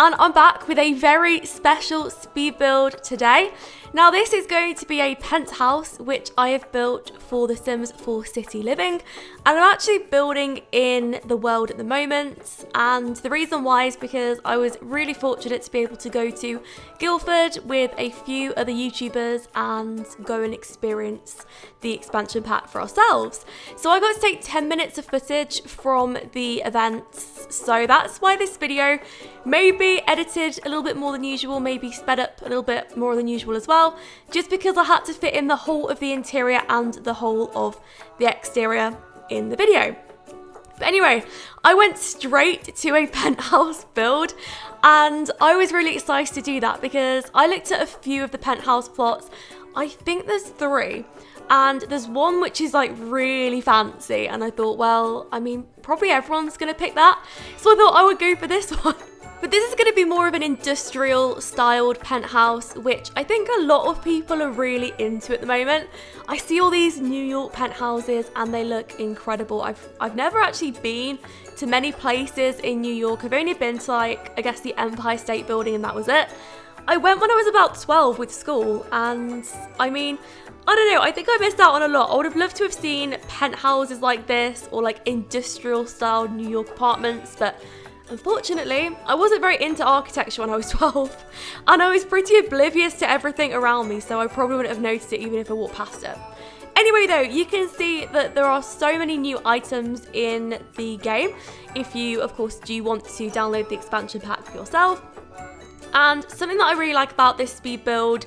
and I'm back with a very special speed build today. Now this is going to be a penthouse which I have built for The Sims 4 City Living, and I'm actually building in the world at the moment, and the reason why is because I was really fortunate to be able to go to Guildford with a few other YouTubers and go and experience the expansion pack for ourselves. So I got to take 10 minutes of footage from the events, so that's why this video may be edited a little bit more than usual, maybe sped up a little bit more than usual as well, just because I had to fit in the whole of the interior and the whole of the exterior in the video. But anyway, I went straight to a penthouse build, and I was really excited to do that because I looked at a few of the penthouse plots. I think there's 3. And there's one which is like really fancy, and I thought, well, I mean, probably everyone's gonna pick that. So I thought I would go for this one. But this is going to be more of an industrial styled penthouse, which I think a lot of people are really into at the moment. I see all these New York penthouses and they look incredible. I've never actually been to many places in New York. I've only been to, like, I guess the Empire State Building, and that was it. I went when I was about 12 with school, and I mean, I don't know, I think I missed out on a lot. I would have loved to have seen penthouses like this, or like industrial style New York apartments, but unfortunately, I wasn't very into architecture when I was 12, and I was pretty oblivious to everything around me, so I probably wouldn't have noticed it even if I walked past it. Anyway though, you can see that there are so many new items in the game, if you of course do want to download the expansion pack for yourself. And something that I really like about this speed build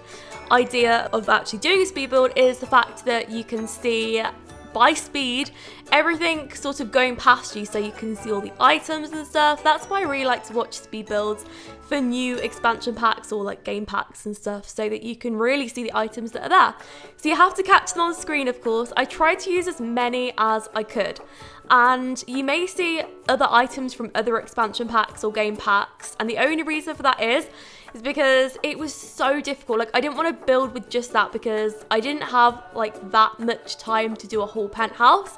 idea of actually doing a speed build is the fact that you can see by speed everything sort of going past you, so you can see all the items and stuff. That's why I really like to watch speed builds for new expansion packs or like game packs and stuff, so that you can really see the items that are there. So you have to catch them on screen, of course. I tried to use as many as I could, and you may see other items from other expansion packs or game packs, and the only reason for that is because it was so difficult. Like, I didn't want to build with just that because I didn't have like that much time to do a whole penthouse.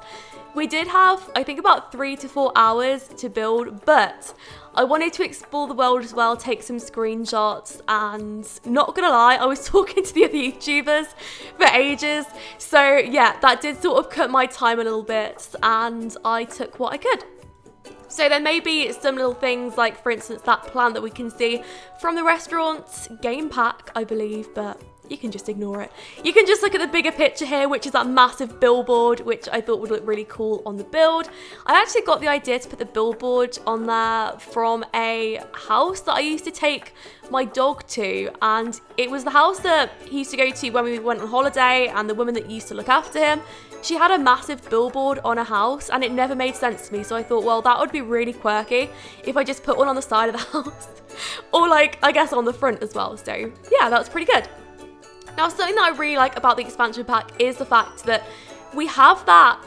We did have, I think, about 3 to 4 hours to build, but I wanted to explore the world as well, take some screenshots, and not gonna lie, I was talking to the other YouTubers for ages. So yeah, that did sort of cut my time a little bit, and I took what I could. So there may be some little things, like for instance that plant that we can see from the restaurant game pack, I believe, but you can just ignore it. You can just look at the bigger picture here, which is that massive billboard, which I thought would look really cool on the build. I actually got the idea to put the billboard on there from a house that I used to take my dog to, and it was the house that he used to go to when we went on holiday, and the woman that used to look after him, she had a massive billboard on her house, and it never made sense to me. So I thought, well, that would be really quirky if I just put one on the side of the house, or like, I guess on the front as well. So yeah, that's pretty good. Now, something that I really like about the expansion pack is the fact that we have that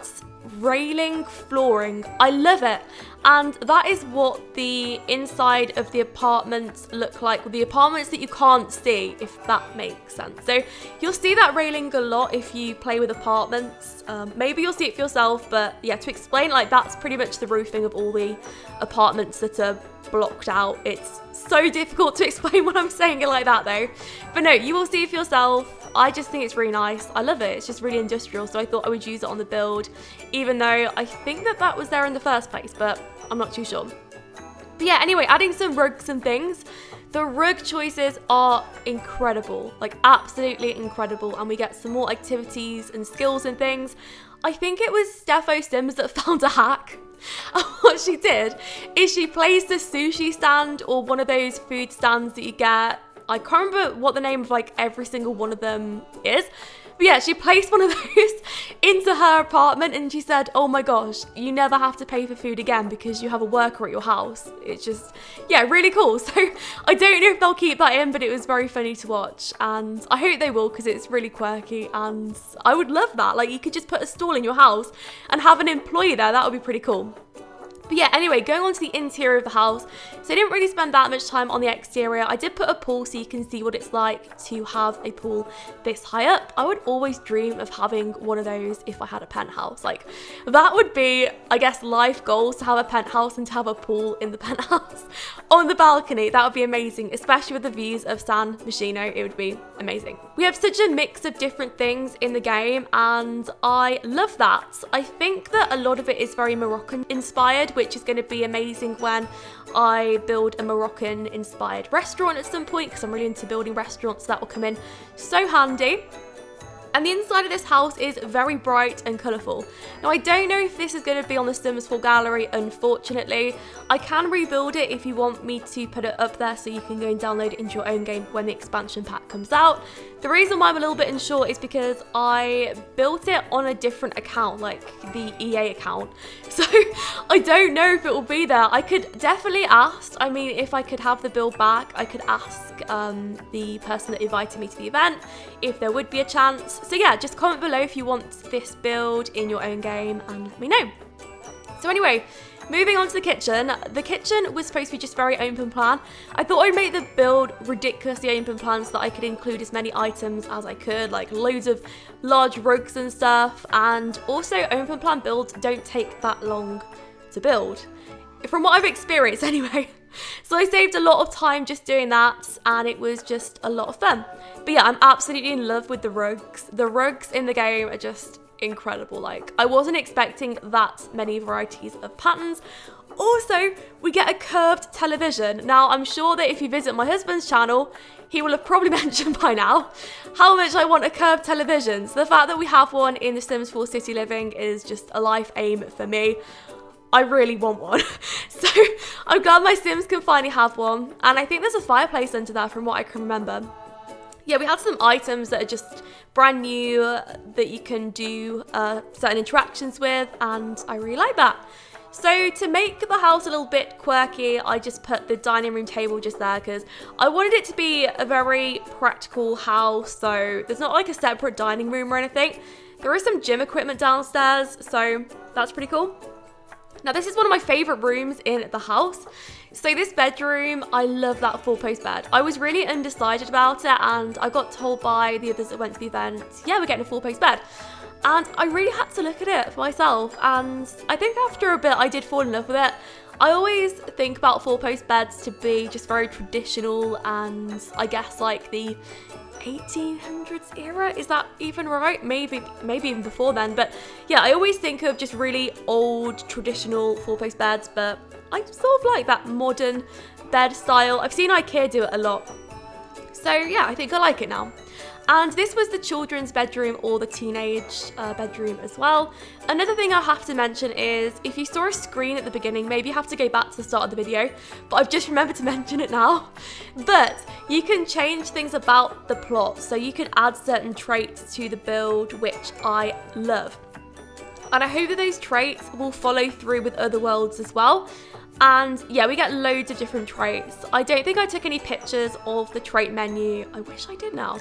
railing flooring. I love it. And that is what the inside of the apartments look like, the apartments that you can't see, if that makes sense. So you'll see that railing a lot if you play with apartments. Maybe you'll see it for yourself, but yeah, to explain, like, that's pretty much the roofing of all the apartments that are blocked out. It's so difficult to explain when I'm saying it like that though. But no, you will see it for yourself. I just think it's really nice. I love it. It's just really industrial, so I thought I would use it on the build, even though I think that that was there in the first place, but I'm not too sure. But yeah, anyway, adding some rugs and things. The rug choices are incredible, like absolutely incredible, and we get some more activities and skills and things. I think it was Steffo Sims that found a hack. And what she did is she placed a sushi stand, or one of those food stands that you get. I can't remember what the name of like every single one of them is. But yeah, she placed one of those into her apartment, and she said, oh my gosh, you never have to pay for food again because you have a worker at your house. It's just, yeah, really cool. So I don't know if they'll keep that in, but it was very funny to watch, and I hope they will because it's really quirky, and I would love that. Like, you could just put a stall in your house and have an employee there. That would be pretty cool. But yeah, anyway, going on to the interior of the house. So I didn't really spend that much time on the exterior. I did put a pool so you can see what it's like to have a pool this high up. I would always dream of having one of those if I had a penthouse. Like, that would be, I guess, life goals, to have a penthouse and to have a pool in the penthouse on the balcony. That would be amazing, especially with the views of San Myshuno. It would be amazing. We have such a mix of different things in the game, and I love that. I think that a lot of it is very Moroccan inspired, which is going to be amazing when I build a Moroccan inspired restaurant at some point, because I'm really into building restaurants, so that will come in so handy. And the inside of this house is very bright and colourful. Now, I don't know if this is going to be on the Sims 4 gallery, unfortunately. I can rebuild it if you want me to put it up there so you can go and download it into your own game when the expansion pack comes out. The reason why I'm a little bit unsure is because I built it on a different account, like the EA account. So I don't know if it will be there. I could definitely ask. I mean, if I could have the build back, I could ask the person that invited me to the event if there would be a chance. So yeah, just comment below if you want this build in your own game and let me know. So anyway, moving on to the kitchen. The kitchen was supposed to be just very open plan. I thought I'd make the build ridiculously open plan so that I could include as many items as I could, like loads of large rugs and stuff. And also, open plan builds don't take that long to build, from what I've experienced anyway. So I saved a lot of time just doing that, and it was just a lot of fun. But yeah, I'm absolutely in love with the rugs. The rugs in the game are just incredible. Like, I wasn't expecting that many varieties of patterns. Also, we get a curved television. Now, I'm sure that if you visit my husband's channel, he will have probably mentioned by now how much I want a curved television. So the fact that we have one in The Sims 4 City Living is just a life aim for me. I really want one. So I'm glad my Sims can finally have one. And I think there's a fireplace under there from what I can remember. Yeah, we had some items that are just brand new that you can do certain interactions with, and I really like that. So to make the house a little bit quirky, I just put the dining room table just there because I wanted it to be a very practical house. So there's not like a separate dining room or anything. There is some gym equipment downstairs, so that's pretty cool. Now, this is one of my favourite rooms in the house. So this bedroom, I love that 4-post bed. I was really undecided about it, and I got told by the others that went to the event, yeah, we're getting a 4-post bed. And I really had to look at it for myself, and I think after a bit I did fall in love with it. I always think about 4-post beds to be just very traditional, and I guess like the 1800s era, is that even right? Maybe even before then, but yeah, I always think of just really old traditional 4-post beds, but I sort of like that modern bed style. I've seen IKEA do it a lot, so yeah, I think I like it now. And this was the children's bedroom, or the teenage bedroom as well. Another thing I have to mention is, if you saw a screen at the beginning, maybe you have to go back to the start of the video, but I've just remembered to mention it now. But you can change things about the plot, so you can add certain traits to the build, which I love. And I hope that those traits will follow through with other worlds as well. And yeah, we get loads of different traits. I don't think I took any pictures of the trait menu. I wish I did now.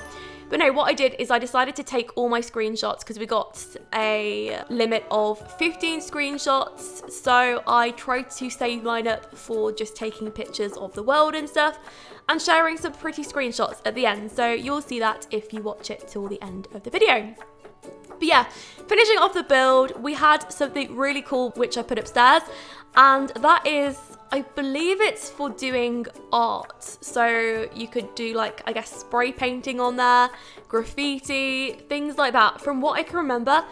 But no, what I did is I decided to take all my screenshots because we got a limit of 15 screenshots. So I tried to save mine up for just taking pictures of the world and stuff and sharing some pretty screenshots at the end. So you'll see that if you watch it till the end of the video. But yeah, finishing off the build, we had something really cool which I put upstairs, and that is, I believe it's for doing art. So you could do like, I guess, spray painting on there, graffiti, things like that. From what I can remember,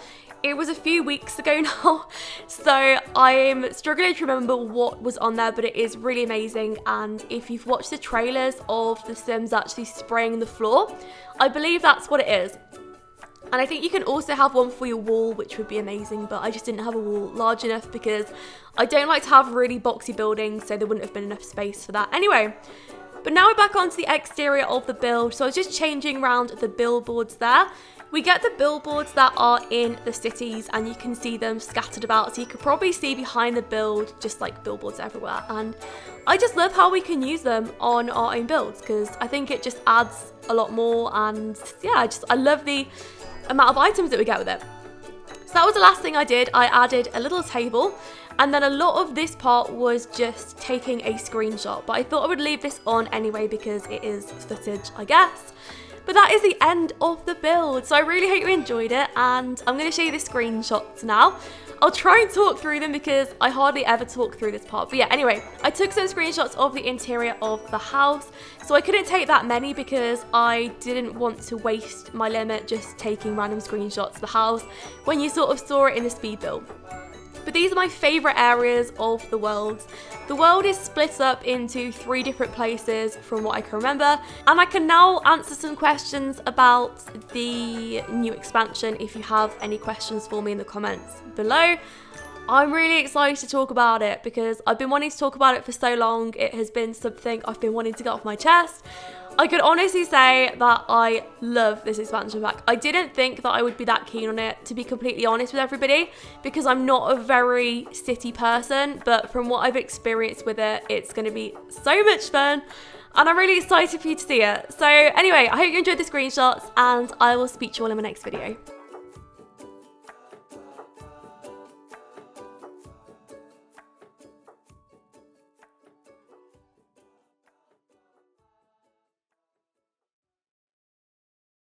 it was a few weeks ago now, so I'm struggling to remember what was on there, but it is really amazing. And if you've watched the trailers of The Sims actually spraying the floor, I believe that's what it is. And I think you can also have one for your wall, which would be amazing, but I just didn't have a wall large enough because I don't like to have really boxy buildings, so there wouldn't have been enough space for that. Anyway, but now we're back onto the exterior of the build. So I was just changing around the billboards there. We get the billboards that are in the cities, and you can see them scattered about, so you could probably see behind the build just like billboards everywhere. And I just love how we can use them on our own builds because I think it just adds a lot more. And yeah, I love the amount of items that we get with it. So that was the last thing I did. I added a little table, And then a lot of this part was just taking a screenshot, but I thought I would leave this on anyway because it is footage, I guess. But that is the end of the build. So I really hope you enjoyed it, and I'm going to show you the screenshots now. I'll try and talk through them because I hardly ever talk through this part. But yeah, anyway, I took some screenshots of the interior of the house. So I couldn't take that many because I didn't want to waste my limit just taking random screenshots of the house when you sort of saw it in the speed build. But these are my favourite areas of the world. The world is split up into 3 different places from what I can remember, and I can now answer some questions about the new expansion if you have any questions for me in the comments below. I'm really excited to talk about it because I've been wanting to talk about it for so long. It has been something I've been wanting to get off my chest. I could honestly say that I love this expansion pack. I didn't think that I would be that keen on it, to be completely honest with everybody, because I'm not a very city person, but from what I've experienced with it, it's going to be so much fun, and I'm really excited for you to see it. So anyway, I hope you enjoyed the screenshots, and I will speak to you all in my next video.